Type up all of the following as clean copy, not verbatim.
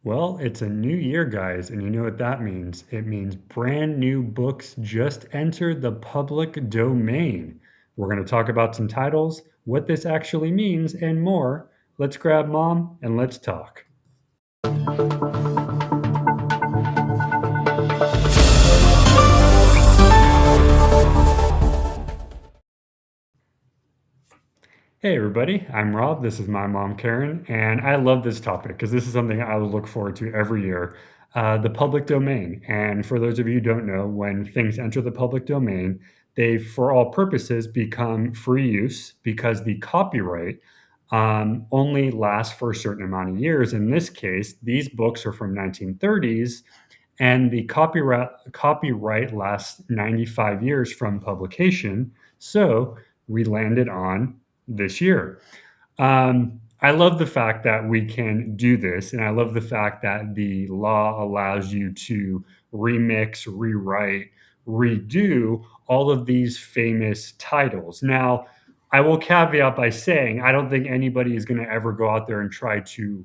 Well, it's a new year, guys, and you know what that means. It means brand new books just entered the public domain. We're going to talk about some titles, what this actually means, and more. Let's grab mom and let's talk. Hey, everybody, I'm Rob. This is my mom, Karen, and I love this topic because this is something I will look forward to every year, the public domain. And for those of you who don't know, when things enter the public domain, they, for all purposes, become free use because the copyright only lasts for a certain amount of years. In this case, these books are from 1930s, and the copyright lasts 95 years from publication. So we landed on this year. I love the fact that we can do this, and I love the fact that the law allows you to remix, rewrite, redo all of these famous titles. Now, I will caveat by saying I don't think anybody is going to ever go out there and try to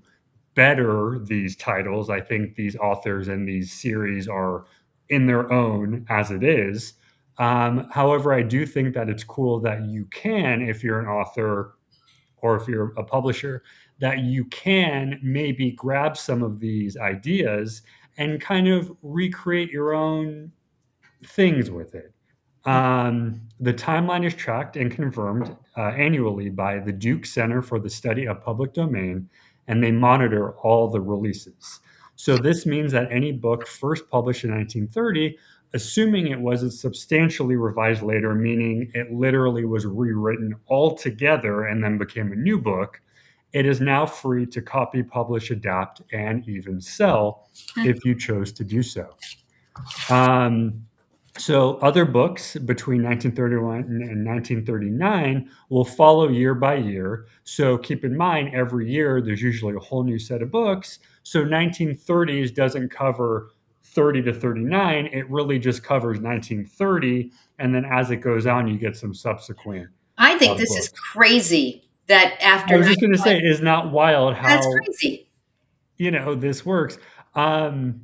better these titles. I think these authors and these series are in their own as it is. However, I do think that it's cool that you can, if you're an author or if you're a publisher, that you can maybe grab some of these ideas and kind of recreate your own things with it. The timeline is tracked and confirmed annually by the Duke Center for the Study of Public Domain, and they monitor all the releases. So this means that any book first published in 1930, assuming it wasn't substantially revised later, meaning it literally was rewritten altogether and then became a new book, it is now free to copy, publish, adapt, and even sell if you chose to do so. Um, so other books between 1931 and 1939 will follow year by year. So keep in mind, every year there's usually a whole new set of books. So 1930s doesn't cover 30 to 39. It really just covers 1930. And then as it goes on, you get some subsequent I think this is books. crazy that I after was just going to 95, say, is not wild that's how, crazy. this works. Um,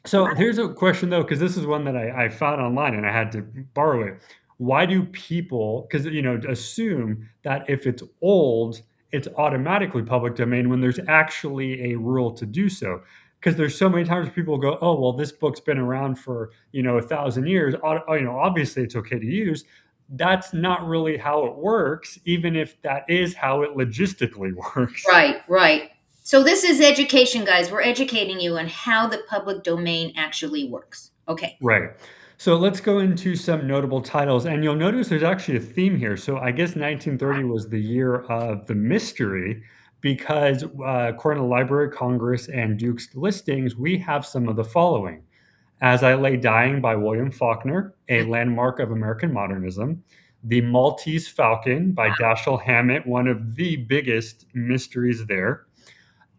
So here's a question though, because this is one that I found online and I had to borrow it. Why do people, because assume that if it's old, it's automatically public domain when there's actually a rule to do so? Because there's so many times people go, oh well, this book's been around for 1,000 years. Obviously it's okay to use. That's not really how it works, even if that is how it logistically works. Right, right. So this is education, guys. We're educating you on how the public domain actually works. Okay. Right. So let's go into some notable titles, and you'll notice there's actually a theme here. So I guess 1930 was the year of the mystery because, according to Library of Congress and Duke's listings, we have some of the following: As I Lay Dying by William Faulkner, a landmark of American modernism; The Maltese Falcon by Dashiell Hammett, one of the biggest mysteries there;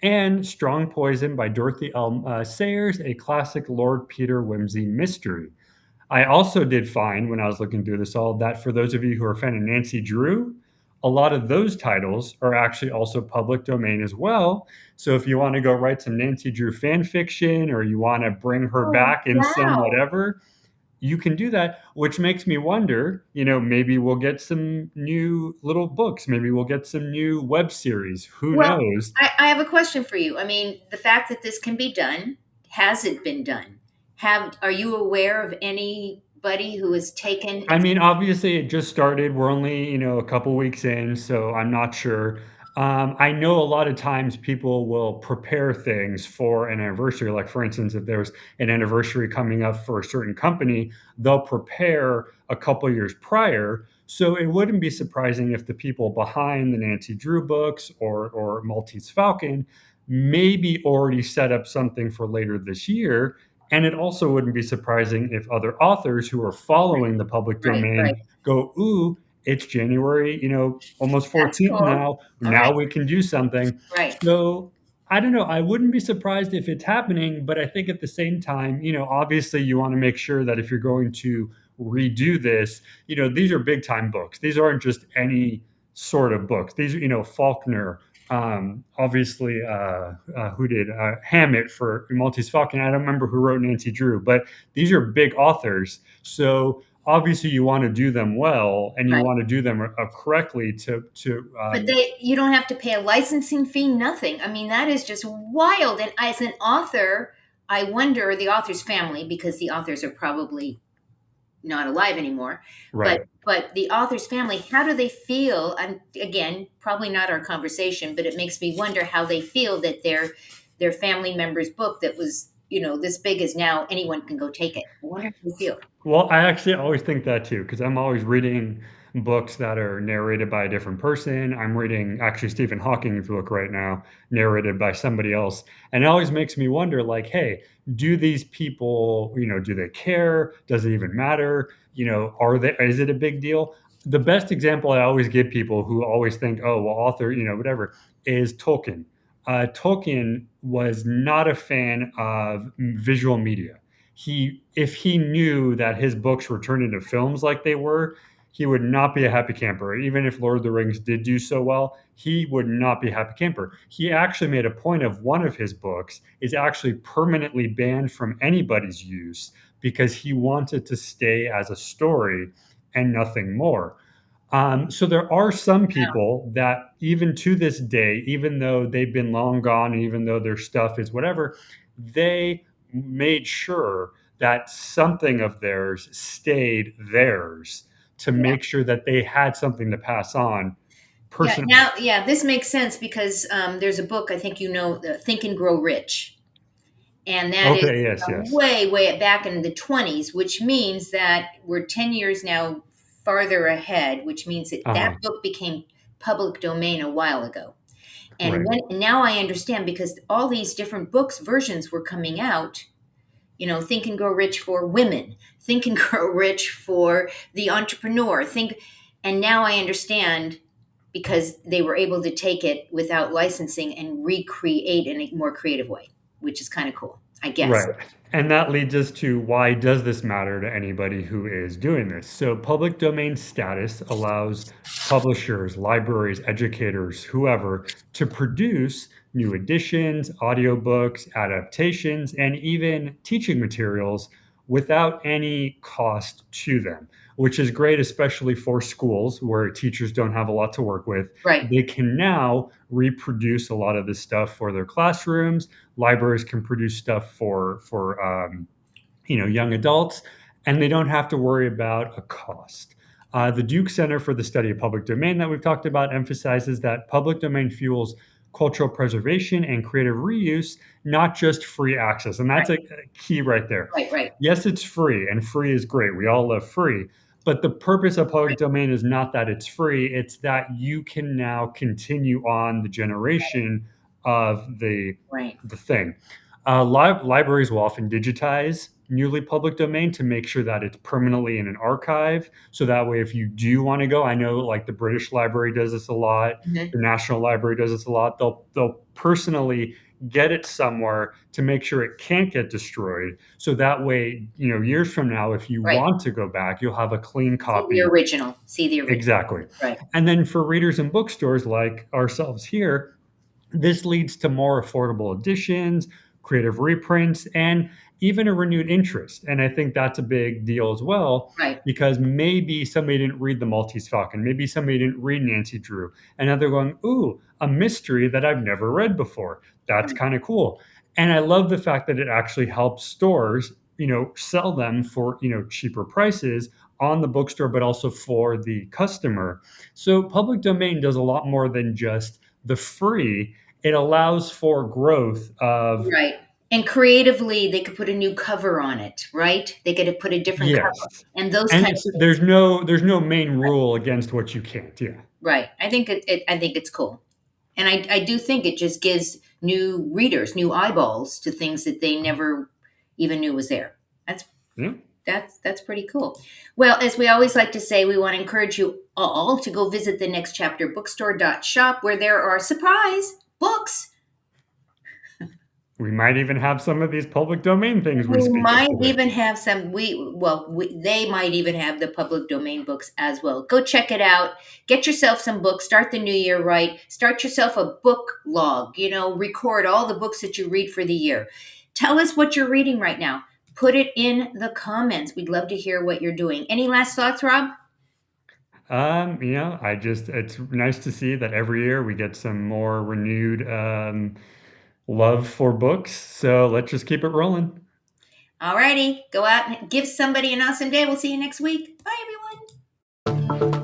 and Strong Poison by Dorothy L. Sayers, a classic Lord Peter Wimsey mystery. I also did find when I was looking through this all that for those of you who are a fan of Nancy Drew, a lot of those titles are actually also public domain as well. So if you want to go write some Nancy Drew fan fiction or you want to bring her Oh, back in some wow. whatever, you can do that, which makes me wonder, maybe we'll get some new little books, maybe we'll get some new web series, who Well, knows? I have a question for you. I mean, the fact that this can be done, has it been done? Are you aware of anybody who has taken I mean, obviously, it just started. We're only, a couple weeks in, so I'm not sure. I know a lot of times people will prepare things for an anniversary. Like, for instance, if there's an anniversary coming up for a certain company, they'll prepare a couple years prior. So it wouldn't be surprising if the people behind the Nancy Drew books or Maltese Falcon maybe already set up something for later this year, and it also wouldn't be surprising if other authors who are following the public Right, right. domain go, ooh, it's January, almost That's 14th cool. now. All Now right. we can do something. Right. So I don't know. I wouldn't be surprised if it's happening, but I think at the same time, obviously you want to make sure that if you're going to redo this, these are big time books. These aren't just any sort of books. These are, Faulkner, Obviously, who did Hammett for Maltese Falcon? I don't remember who wrote Nancy Drew, but these are big authors. So obviously, you want to do them well, and you Right. want to do them correctly to But you don't have to pay a licensing fee, nothing. I mean, that is just wild. And as an author, I wonder the author's family, because the authors are probably not alive anymore. But right. the author's family, how do they feel? And again, probably not our conversation, but it makes me wonder how they feel that their family member's book that was, this big is now anyone can go take it. I wonder how they feel. Well, I actually always think that too, because I'm always reading books that are narrated by a different person. I'm reading actually Stephen Hawking's book right now, narrated by somebody else. And it always makes me wonder, like, hey, do these people, do they care? Does it even matter? Is it a big deal? The best example I always give people who always think, oh, well, author, whatever, is Tolkien. Tolkien was not a fan of visual media. If he knew that his books were turned into films like they were, he would not be a happy camper. Even if Lord of the Rings did do so well, he would not be a happy camper. He actually made a point of one of his books is actually permanently banned from anybody's use because he wanted to stay as a story and nothing more. So there are some people that even to this day, even though they've been long gone, and even though their stuff is whatever, they made sure that something of theirs stayed theirs to Yeah. make sure that they had something to pass on Yeah, personally. now, yeah, this makes sense because there's a book I think Think and Grow Rich, and that is Okay, yes, yes. way, way back in the 20s, which means that we're 10 years now farther ahead, which means that that Uh-huh. book became public domain a while ago. And Right. now I understand because all these different books versions were coming out. Think and Grow Rich for women, Think and Grow Rich for the entrepreneur. And now I understand because they were able to take it without licensing and recreate in a more creative way, which is kind of cool, I guess. Right. And that leads us to why does this matter to anybody who is doing this? So public domain status allows publishers, libraries, educators, whoever to produce new editions, audiobooks, adaptations, and even teaching materials without any cost to them, which is great, especially for schools where teachers don't have a lot to work with. Right. They can now reproduce a lot of this stuff for their classrooms. Libraries can produce stuff for young adults, and they don't have to worry about a cost. The Duke Center for the Study of Public Domain that we've talked about emphasizes that public domain fuels cultural preservation and creative reuse, not just free access. And that's Right. a key right there. Right. Right. Yes, it's free, and free is great. We all love free. But the purpose of public Right. domain is not that it's free, it's that you can now continue on the generation of Right. the thing. Libraries will often digitize newly public domain to make sure that it's permanently in an archive. So that way, if you do want to go, I know like the British Library does this a lot, Mhm. the National Library does this a lot. They'll personally get it somewhere to make sure it can't get destroyed. So that way, years from now, if you Right. want to go back, you'll have a clean See the copy. original. See the original. Exactly. Right. And then for readers and bookstores like ourselves here, this leads to more affordable editions, creative reprints, and even a renewed interest. And I think that's a big deal as well, Right. because maybe somebody didn't read the Maltese Falcon, maybe somebody didn't read Nancy Drew, and now they're going, "Ooh, a mystery that I've never read before. That's Right. kind of cool." And I love the fact that it actually helps stores, sell them for, cheaper prices on the bookstore, but also for the customer. So public domain does a lot more than just the free. It allows for growth of Right. And creatively, they could put a new cover on it, right? They could have put a different cover yes, and those and kind it's of things. there's no main rule against what you can't. Yeah, Right. I think it's cool. And I do think it just gives new readers, new eyeballs to things that they never even knew was there. That's yeah. that's pretty cool. Well, as we always like to say, we want to encourage you all to go visit the Next Chapter Bookstore shop where there are surprise books We might even have some of these public domain things we We speak of might today. even have some they might even have the public domain books as well. Go check it out. Get yourself some books. Start the new year right. Start yourself a book log, record all the books that you read for the year. Tell us what you're reading right now. Put it in the comments. We'd love to hear what you're doing. Any last thoughts, Rob? It's nice to see that every year we get some more renewed love for books. So let's just keep it rolling. Alrighty, go out and give somebody an awesome day. We'll see you next week. Bye, everyone.